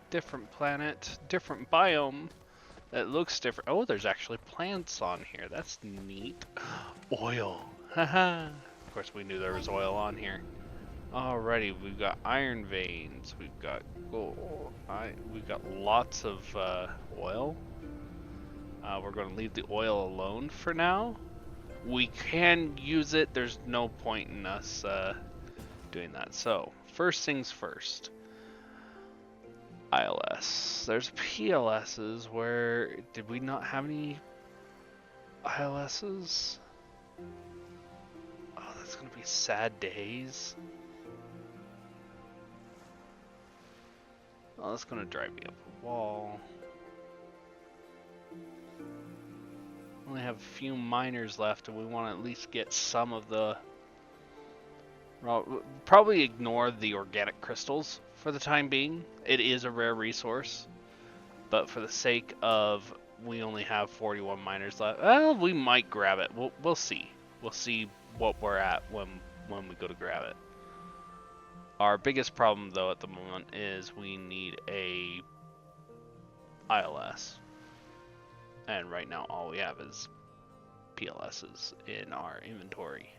Different planet, different biome. It looks different. Oh, there's actually plants on here. That's neat. Oil. Haha. Of course, we knew there was oil on here. Alrighty, we've got iron veins. We've got gold. We've got lots of oil. We're going to leave the oil alone for now. We can use it. There's no point in us doing that. So, first things first. ILS. There's PLSs where... Did we not have any ILSs? Oh, that's going to be sad days. Oh, that's going to drive me up a wall. Only have a few miners left, and we want to at least get some of the... Well, probably ignore the organic crystals for the time being. It is a rare resource, but for the sake of we only have 41 miners left, well, we might grab it. We'll see. We'll see what we're at when we go to grab it. Our biggest problem, though, at the moment is we need a ILS. And right now, all we have is PLSs in our inventory.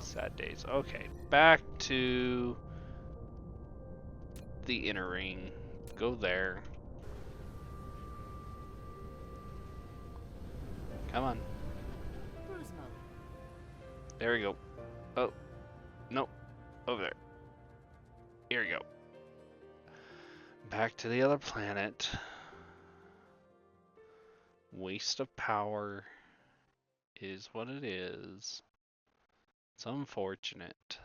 Sad days. Okay, back to the inner ring. Go there. Come on. There we go. Oh, nope. Over there. Here we go. Back to the other planet. Waste of power is what it is. It's unfortunate.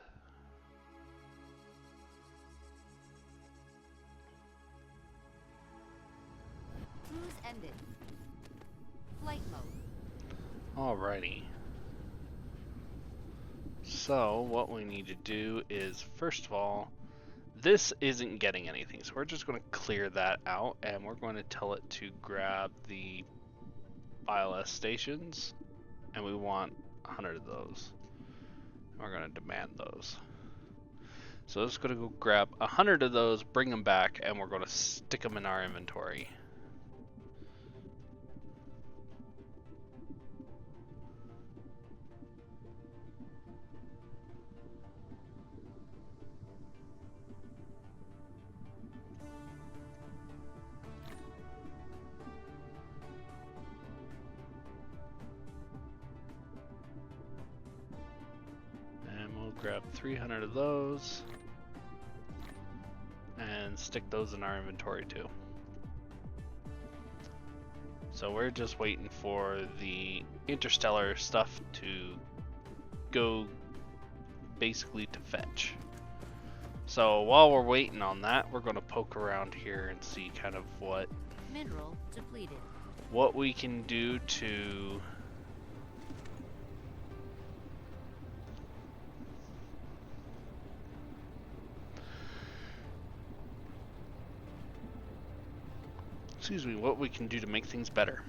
Cruise ended. Flight mode. Alrighty. So what we need to do is, first of all, this isn't getting anything, so we're just going to clear that out, and we're going to tell it to grab the ILS stations, and we want 100 of those. We're going to demand those. So it's going to go grab 100 of those, bring them back, and we're going to stick them in our inventory. Grab 300 of those and stick those in our inventory too. So we're just waiting for the interstellar stuff to go basically to fetch. So while we're waiting on that, we're going to poke around here and see kind of what mineral depleted. What we can do to what we can do to make things better.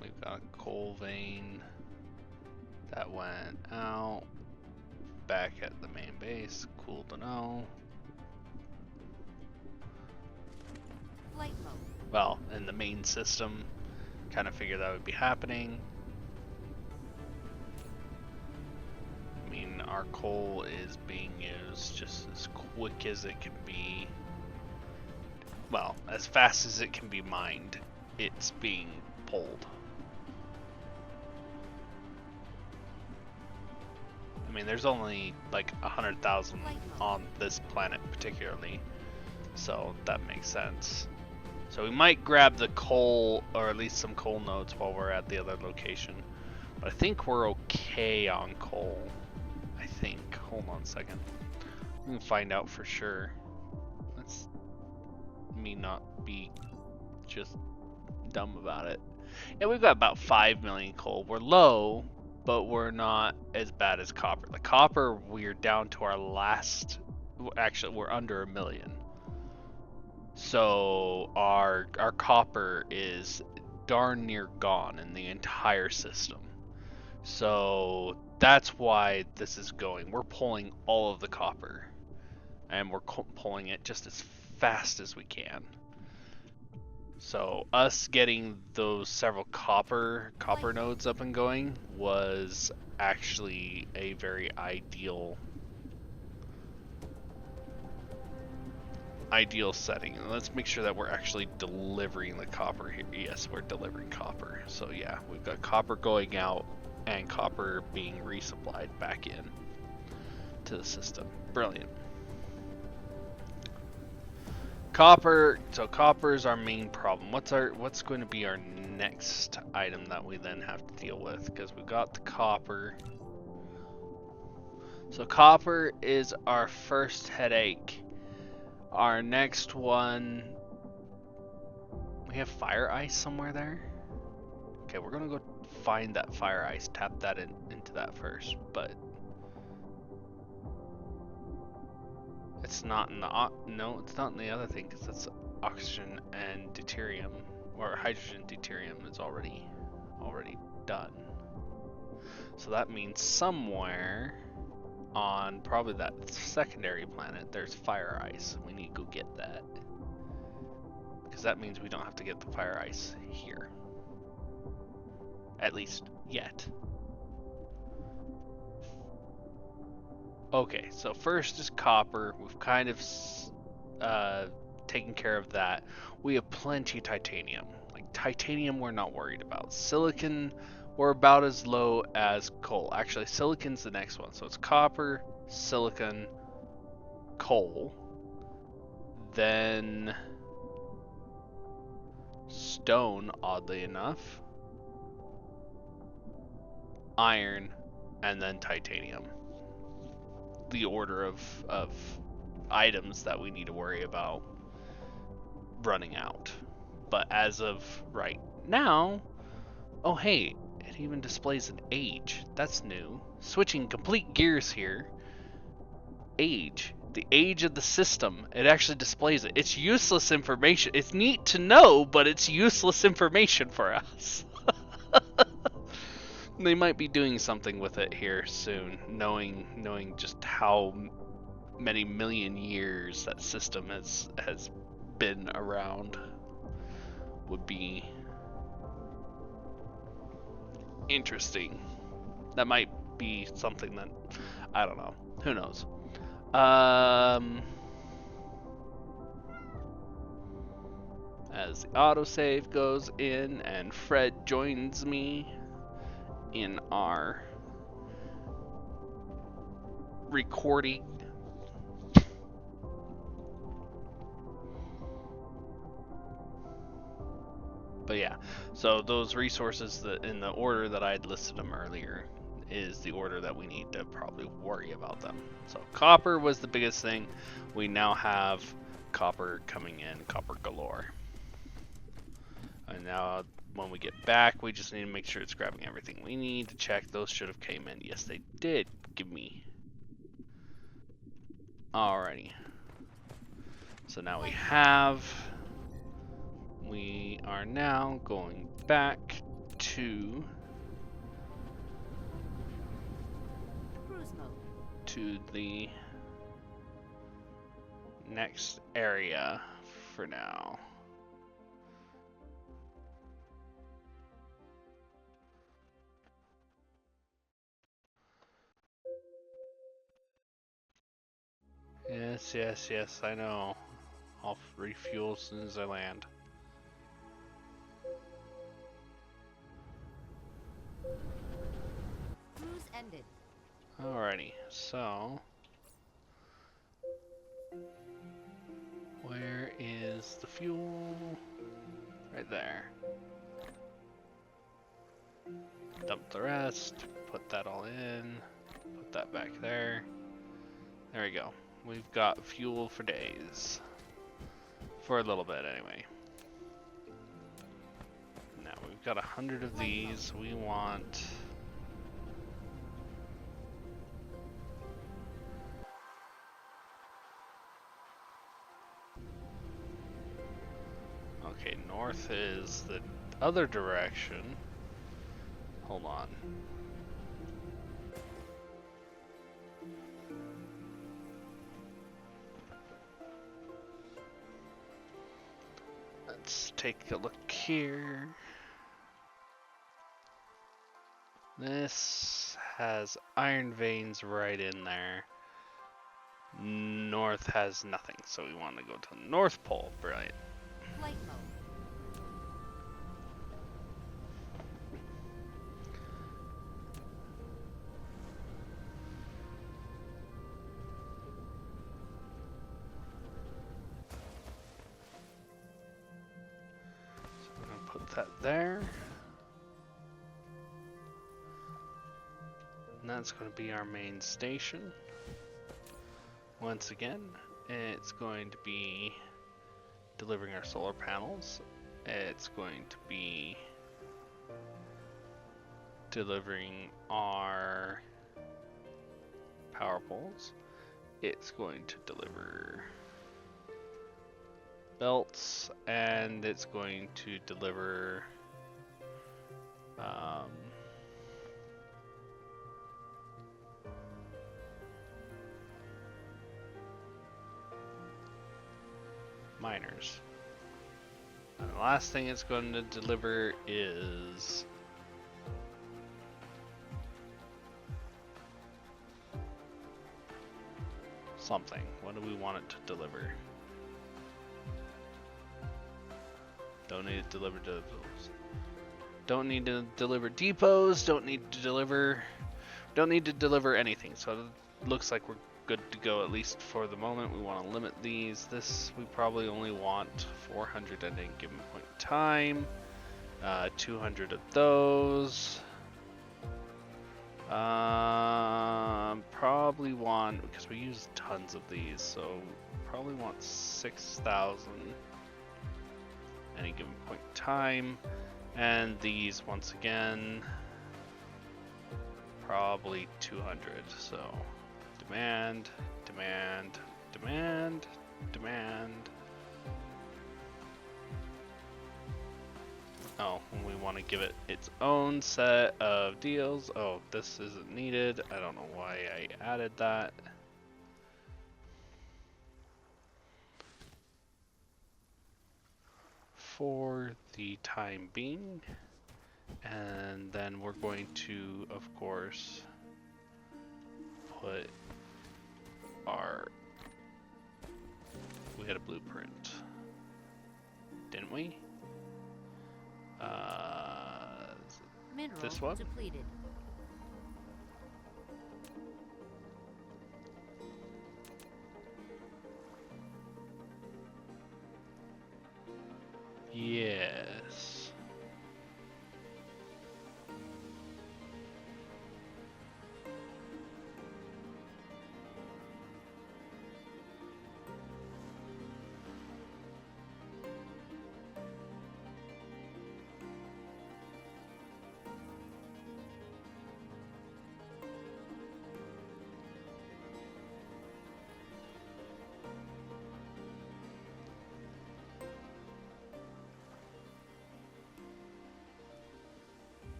We've got a coal vein that went out back at the main base. Cool to know. Flight mode. Well, in the main system, kind of figured that would be happening. I mean, our coal is being used just as quick as it can be. Well, as fast as it can be mined, it's being pulled. I mean, there's only like 100,000 on this planet particularly, so that makes sense. So we might grab the coal, or at least some coal nodes while we're at the other location. But I think we're okay on coal. I think. Hold on a second. We can find out for sure. Let's me not be just dumb about it. Yeah, we've got about 5 million coal. We're low, but we're not as bad as copper. The copper, we're down to our last, actually we're under 1 million. So our copper is darn near gone in the entire system. So that's why this is going. We're pulling all of the copper, and we're pulling it just as fast as we can. So us getting those several copper nodes up and going was actually a very ideal setting. And let's make sure that we're actually delivering the copper here. Yes, we're delivering copper. So yeah, we've got copper going out and copper being resupplied back in to the system. Brilliant. Copper, so copper is our main problem. What's going to be our next item that we then have to deal with? Because we got the copper. So copper is our first headache. Our next one, we have fire ice somewhere there. Okay, we're gonna go find that fire ice, tap that into that first, but it's not in the no, it's not in the other thing because that's oxygen and deuterium, or hydrogen deuterium is already done. So that means somewhere on probably that secondary planet there's fire ice. We need to go get that because that means we don't have to get the fire ice here, at least yet. Okay, so first is copper. We've kind of taken care of that. We have plenty of titanium. Like titanium we're not worried about. Silicon we're about as low as coal. Actually, silicon's the next one. So it's copper, silicon, coal, then stone, oddly enough, iron, and then titanium. The order of items that we need to worry about running out. But as of right now, oh hey, it even displays an age. That's new. Switching complete gears here. Age. The age of the system. It actually displays it. It's useless information. It's neat to know, but it's useless information for us. They might be doing something with it here soon, knowing just how many million years that system has been around. Would be interesting. That might be something that I don't know. Who knows? As the autosave goes in and Fred joins me in our recording. But yeah, so those resources that in the order that I had listed them earlier is the order that we need to probably worry about them. So copper was the biggest thing. We now have copper coming in, copper galore. And now when we get back, we just need to make sure it's grabbing everything we need to check. Those should have came in. Yes, they did. Give me. Alrighty. So now we are now going back to Cruise mode. to the next area for now. Yes, I know. I'll refuel as soon as I land. Cruise ended. Alrighty, so where is the fuel? Right there. Dump the rest, put that all in, put that back there. There we go. We've got fuel for days. For a little bit anyway. Now we've got 100 of these. We want okay, north is the other direction. Hold on. let's take a look here. This has iron veins right in there. North has nothing, so we want to go to the North Pole. Brilliant. Flight mode. So I'm going to put that there. And that's going to be our main station. Once again, it's going to be delivering our solar panels. It's going to be delivering our power poles. It's going to deliver belts, and it's going to deliver miners. And the last thing it's going to deliver is something. What do we want it to deliver? Don't need to deliver depots. Don't need to deliver depots. Don't need to deliver anything. So it looks like we're good to go, at least for the moment. We want to limit these. This we probably only want 400 at any given point in time. 200 of those. Probably want, because we use tons of these, so probably want 6,000 any given point in time. And these, once again, probably 200. So demand, demand, demand, demand. Oh, and we want to give it its own set of deals. Oh, this isn't needed. I don't know why I added that. For the time being. And then we're going to, of course, put we had a blueprint, didn't we? Mineral This one? depleted. Yes.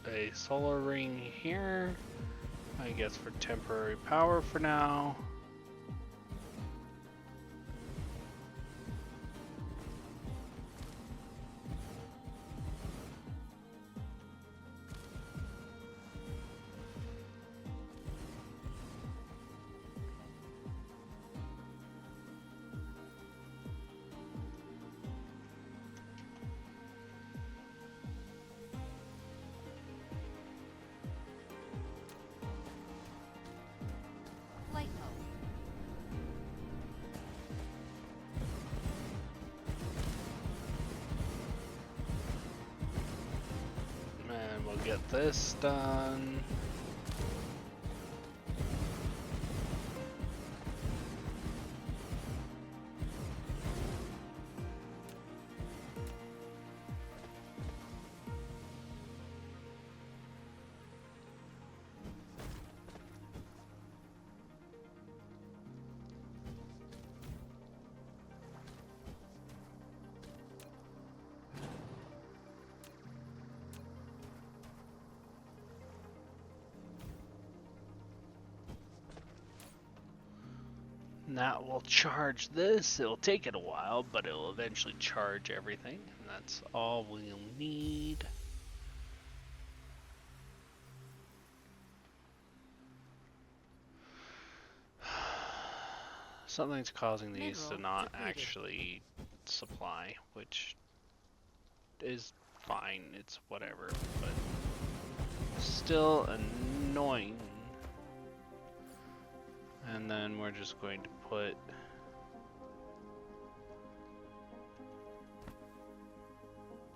A solar ring here, I guess, for temporary power for now. Flight mode. And we'll get this done. And that will charge this. It'll take it a while, but it'll eventually charge everything. And that's all we'll need. Something's causing these to Mineral not depleted. actually supply, which is fine. It's whatever, but still annoying. And then we're just going to put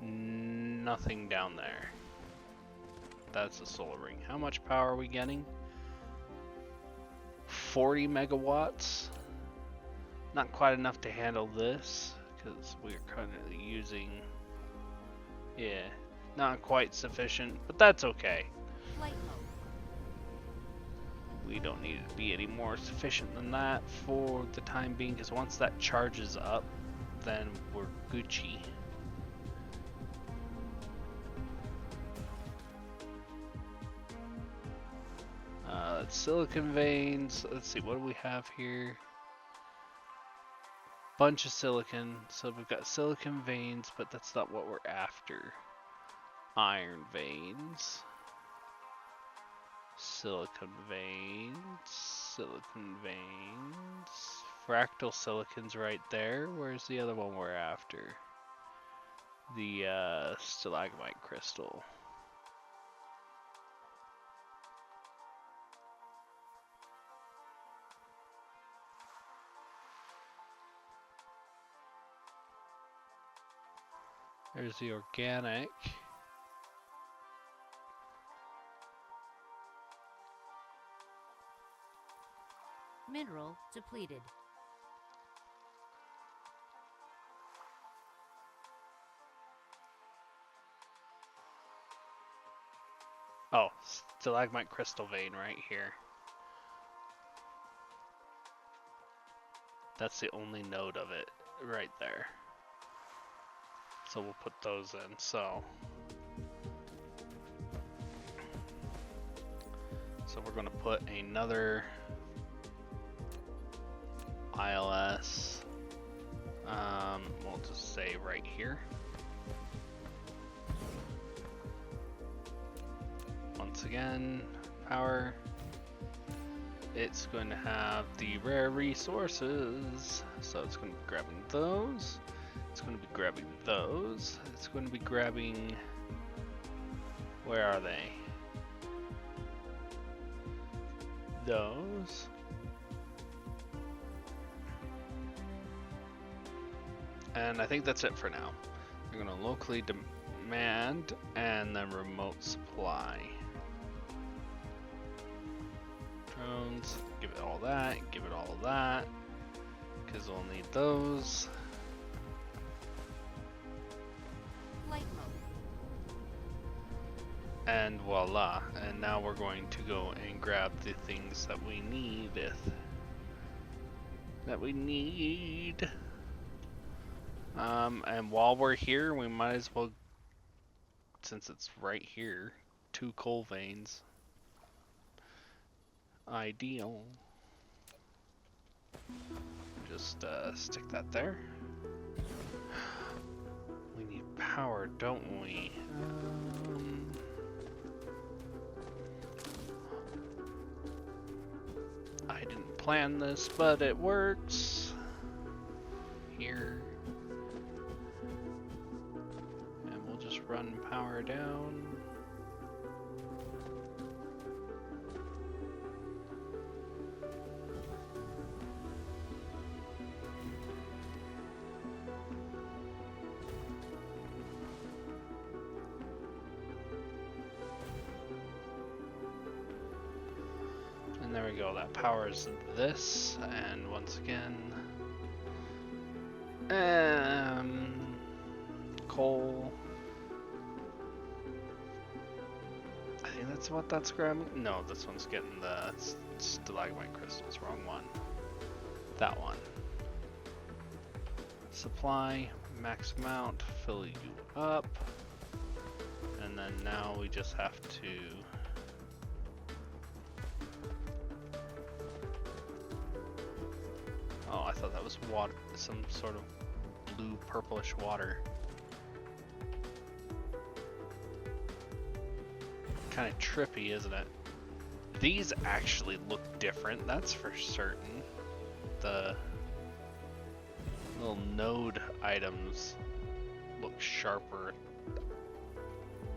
nothing down there. That's a solar ring. How much power are we getting? 40 megawatts. Not quite enough to handle this because we're currently using, yeah, not quite sufficient, but that's okay. Flight mode. We don't need it to be any more sufficient than that for the time being, because once that charges up, then we're Gucci. That's silicon veins. Let's see, what do we have here? Bunch of silicon. So we've got silicon veins, but that's not what we're after. Iron veins. Silicon veins. Silicon veins. Fractal silicon's right there. Where's the other one we're after? The stalagmite crystal. There's the organic. Mineral depleted. Oh, stalagmite crystal vein right here. That's the only node of it right there. So we'll put those in. So we're going to put another ILS. We'll just say right here. Once again, power. It's going to have the rare resources. So it's going to be grabbing those. It's going to be grabbing those. It's going to be grabbing. Where are they? Those. And I think that's it for now. We're going to locally demand and then remote supply. Drones, give it all that, give it all that, because we'll need those. Flight mode. And voila, and now we're going to go and grab the things that we need. And while we're here, we might as well, since it's right here, 2 coal veins. Ideal. Just stick that there. We need power, don't we? I didn't plan this, but it works. Here. And we'll just run power down. There we go, that powers this, and once again, coal. I think that's what that's grabbing. No, this one's getting the stalagmite crystals, wrong one. That one. Supply, max amount, fill you up, and then now we just have to Oh, I thought that was water, some sort of blue purplish water. Kind of trippy, isn't it? These actually look different, that's for certain. The little node items look sharper.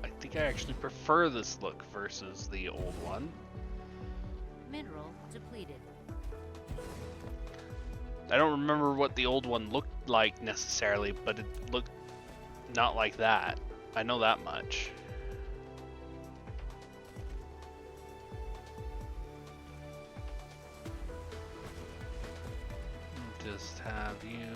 I think I actually prefer this look versus the old one. Mineral depleted. I don't remember what the old one looked like necessarily, but it looked not like that. I know that much. Just have you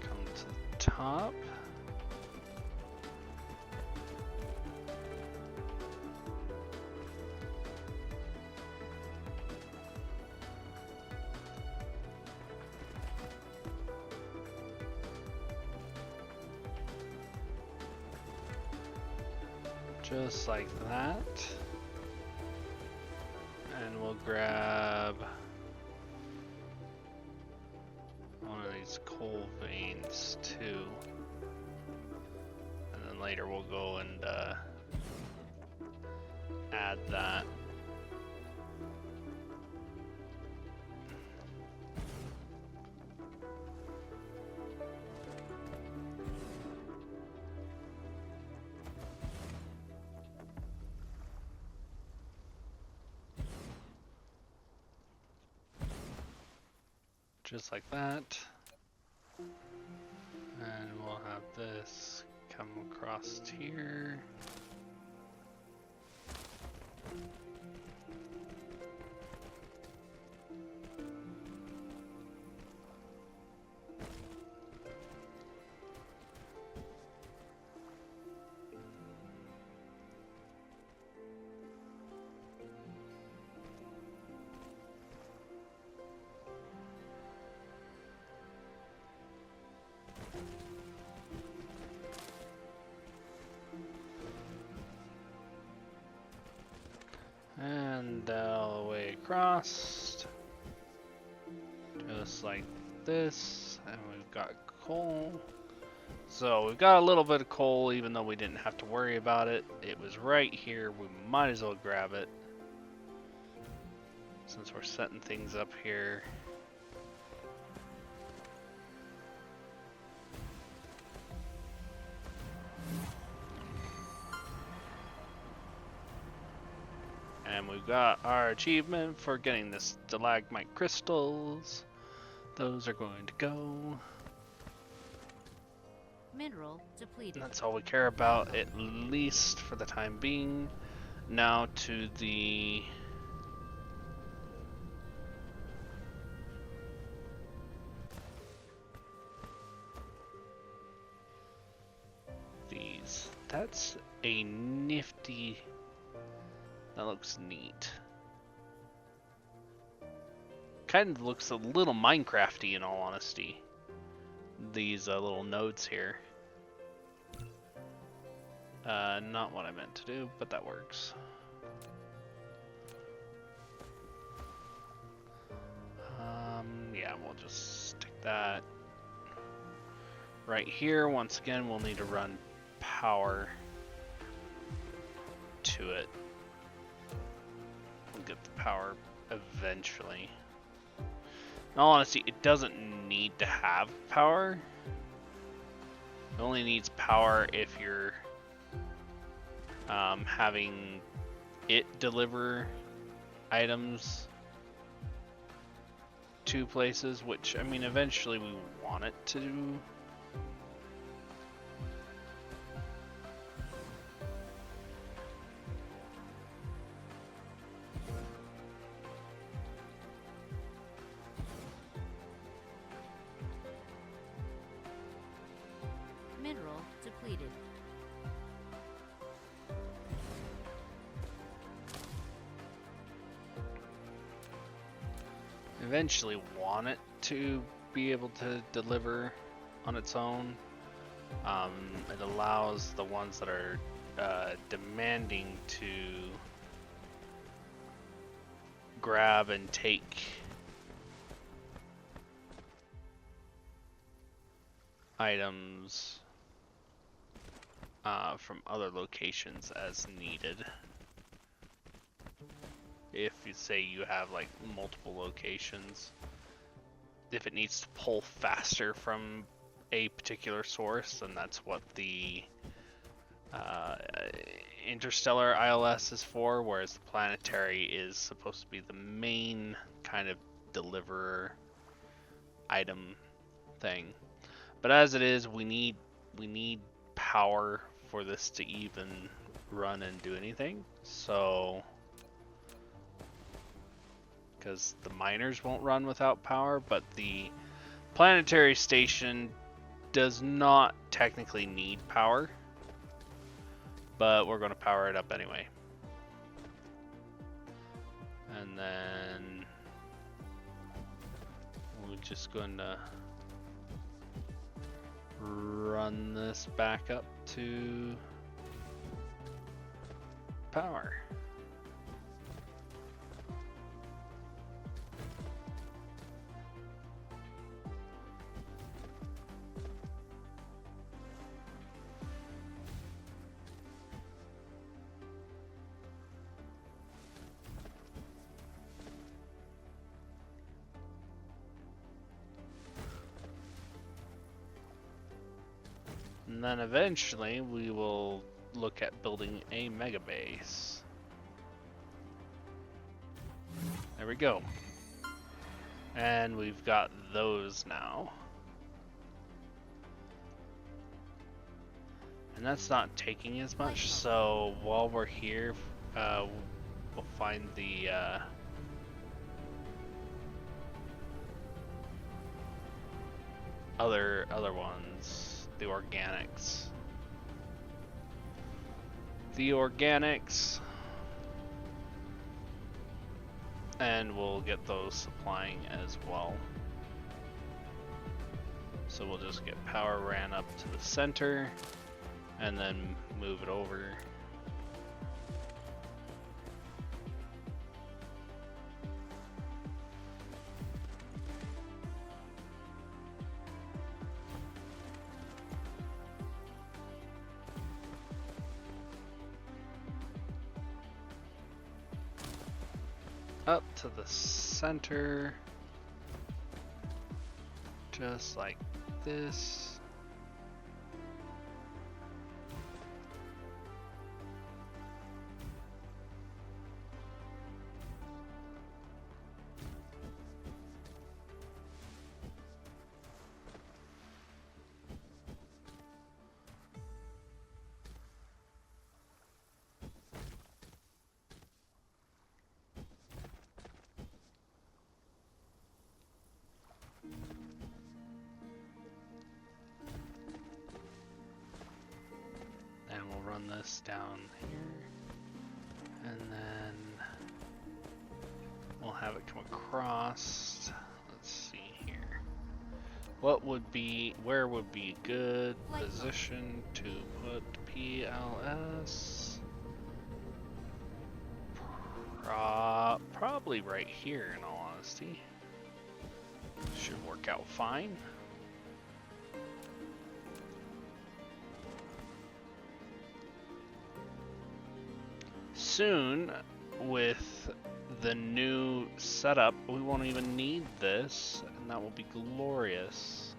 come to the top. Just like that. And we'll grab one of these coal veins too. And then later we'll go and add that. Just like that. And we'll have this come across here. And all the way across, just like this, and we've got coal. So we've got a little bit of coal, even though we didn't have to worry about it. It was right here, we might as well grab it, since we're setting things up here. And we've got our achievement for getting the stalagmite crystals. Those are going to go. Mineral depleted. And that's all we care about, at least for the time being. Now to the... these. That's a nifty... that looks neat. Kind of looks a little Minecrafty in all honesty. These little nodes here. Not what I meant to do, but that works. Yeah, we'll just stick that right here. Once again, we'll need to run power to it. We'll get the power eventually. In all honesty, it doesn't need to have power. It only needs power if you're having it deliver items to places, which, I mean, eventually we want it to do. Mineral depleted. Eventually want it to be able to deliver on its own. It allows the ones that are demanding to grab and take items from other locations as needed. If you say you have like multiple locations, if it needs to pull faster from a particular source, then that's what the interstellar ILS is for, whereas the planetary is supposed to be the main kind of deliverer item thing. But as it is, we need power for this to even run and do anything. So, because the miners won't run without power, but the planetary station does not technically need power, but we're going to power it up anyway. And then we're just going to run this back up to power. And then eventually we will look at building a mega base. There we go. And we've got those now. And that's not taking as much, so while we're here, we'll find the other ones, the organics. And we'll get those supplying as well. So we'll just get power ran up to the center and then move it over. Up to the center, just like this. Run this down here, and then we'll have it come across. Let's see here. Where would be a good position to put PLS? Probably right here, in all honesty. Should work out fine. Soon, with the new setup, we won't even need this, and that will be glorious.